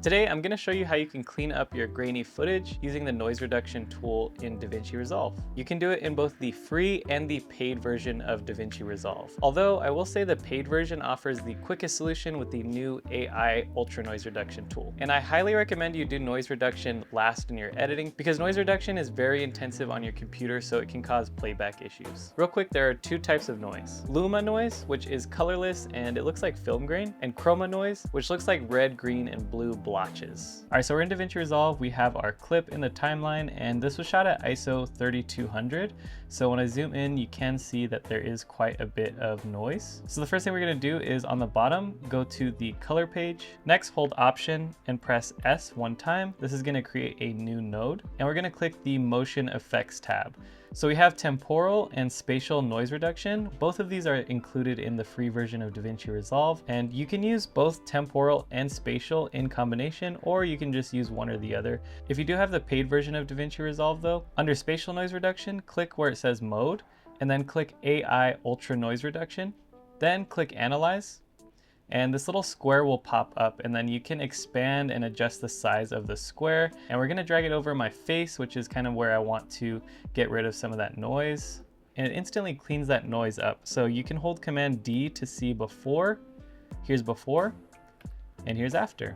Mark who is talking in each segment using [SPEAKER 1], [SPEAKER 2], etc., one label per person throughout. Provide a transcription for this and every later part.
[SPEAKER 1] Today, I'm going to show you how you can clean up your grainy footage using the noise reduction tool in DaVinci Resolve. You can do it in both the free and the paid version of DaVinci Resolve. Although I will say the paid version offers the quickest solution with the new AI Ultra Noise Reduction tool. And I highly recommend you do noise reduction last in your editing because noise reduction is very intensive on your computer, so it can cause playback issues. Real quick, there are two types of noise. Luma noise, which is colorless and it looks like film grain, and Chroma noise, which looks like red, green, and blue blotches. All right, so we're in DaVinci Resolve. We have our clip in the timeline, and this was shot at ISO 3200. So when I zoom in, you can see that there is quite a bit of noise. So the first thing we're gonna do is on the bottom, go to the color page. Next, hold Option and press S one time. This is gonna create a new node, and we're gonna click the Motion Effects tab. So we have Temporal and Spatial noise reduction. Both of these are included in the free version of DaVinci Resolve, and you can use both Temporal and Spatial in combination, or you can just use one or the other. If you do have the paid version of DaVinci Resolve though, under Spatial noise reduction, click where it says Mode, and then click AI Ultra Noise Reduction, then click Analyze. And this little square will pop up, and then you can expand and adjust the size of the square. And we're gonna drag it over my face, which is kind of where I want to get rid of some of that noise. And it instantly cleans that noise up. So you can hold Command D to see before. Here's before, and here's after.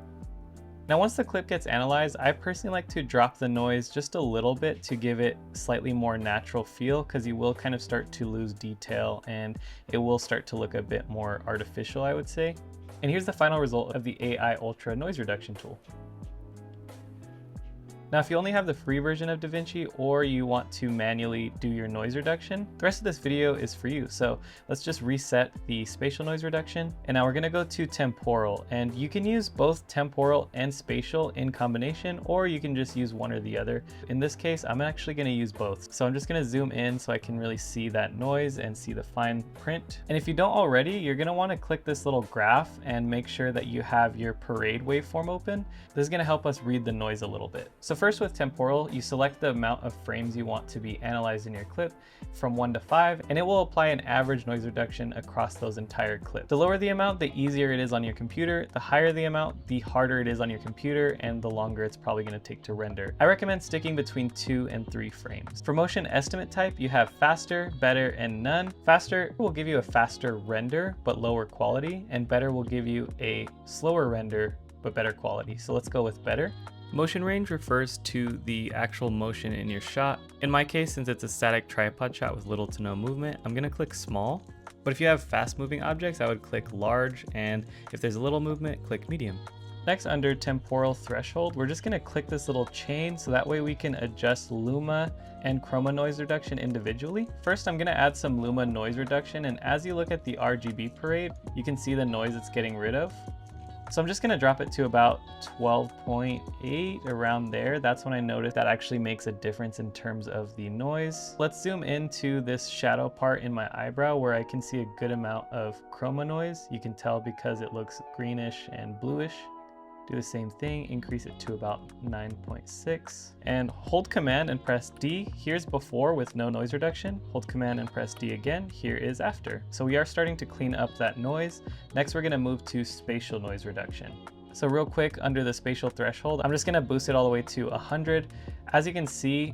[SPEAKER 1] Now, once the clip gets analyzed, I personally like to drop the noise just a little bit to give it slightly more natural feel, because you will kind of start to lose detail and it will start to look a bit more artificial, I would say. And here's the final result of the AI Ultra Noise Reduction tool. Now, if you only have the free version of DaVinci or you want to manually do your noise reduction, the rest of this video is for you. So let's just reset the spatial noise reduction. And now we're gonna go to Temporal, and you can use both Temporal and Spatial in combination, or you can just use one or the other. In this case, I'm actually gonna use both. So I'm just gonna zoom in so I can really see that noise and see the fine print. And if you don't already, you're gonna wanna click this little graph and make sure that you have your parade waveform open. This is gonna help us read the noise a little bit. So first with Temporal, you select the amount of frames you want to be analyzed in your clip from 1 to 5, and it will apply an average noise reduction across those entire clips. The lower the amount, the easier it is on your computer. The higher the amount, the harder it is on your computer, and the longer it's probably going to take to render. I recommend sticking between 2 and 3 frames. For motion estimate type, you have faster, better, and none. Faster will give you a faster render, but lower quality, and better will give you a slower render, but better quality. So let's go with better. Motion range refers to the actual motion in your shot. In my case, since it's a static tripod shot with little to no movement, I'm gonna click small. But if you have fast moving objects, I would click large, and if there's a little movement, click medium. Next, under temporal threshold, we're just gonna click this little chain so that way we can adjust Luma and Chroma noise reduction individually. First, I'm gonna add some Luma noise reduction, and as you look at the RGB parade, you can see the noise it's getting rid of. So I'm just gonna drop it to about 12.8, around there. That's when I noticed that actually makes a difference in terms of the noise. Let's zoom into this shadow part in my eyebrow where I can see a good amount of chroma noise. You can tell because it looks greenish and bluish. Do the same thing, increase it to about 9.6, and hold Command and press D. Here's before with no noise reduction. Hold Command and press D again. Here is after. So we are starting to clean up that noise. Next, we're gonna move to spatial noise reduction. So real quick, under the spatial threshold, I'm just gonna boost it all the way to 100. As you can see,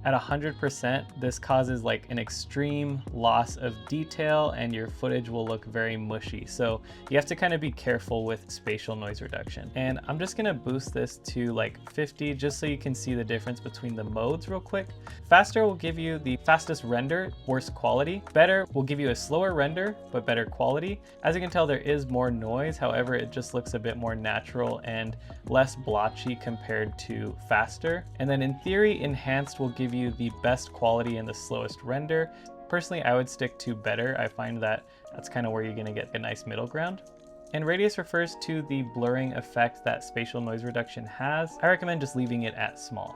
[SPEAKER 1] at 100%, this causes like an extreme loss of detail and your footage will look very mushy. So you have to kind of be careful with spatial noise reduction. And I'm just gonna boost this to like 50 just so you can see the difference between the modes real quick. Faster will give you the fastest render, worst quality. Better will give you a slower render, but better quality. As you can tell, there is more noise. However, it just looks a bit more natural and less blotchy compared to faster. And then in theory, enhanced will give you the best quality and the slowest render. Personally, I would stick to better. I find that that's kind of where you're gonna get a nice middle ground. And radius refers to the blurring effect that spatial noise reduction has. I recommend just leaving it at small.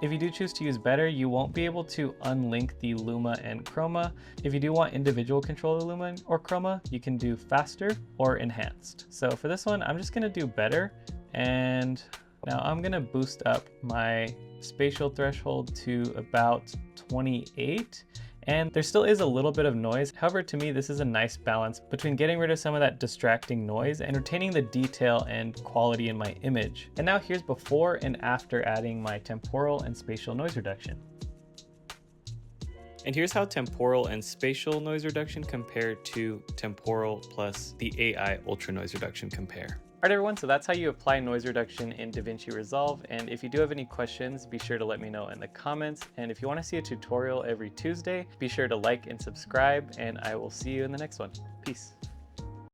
[SPEAKER 1] If you do choose to use better, you won't be able to unlink the Luma and Chroma. If you do want individual control of Luma or Chroma, you can do faster or enhanced. So for this one, I'm just gonna do better, and now I'm gonna boost up my spatial threshold to about 28, And there still is a little bit of noise. However, to me, this is a nice balance between getting rid of some of that distracting noise and retaining the detail and quality in my image. And now here's before and after adding my temporal and spatial noise reduction. And here's how temporal and spatial noise reduction compare to temporal plus the AI ultra noise reduction compare. All right, everyone, so that's how you apply noise reduction in DaVinci Resolve. And if you do have any questions, be sure to let me know in the comments. And if you want to see a tutorial every Tuesday, be sure to like and subscribe, and I will see you in the next one. Peace.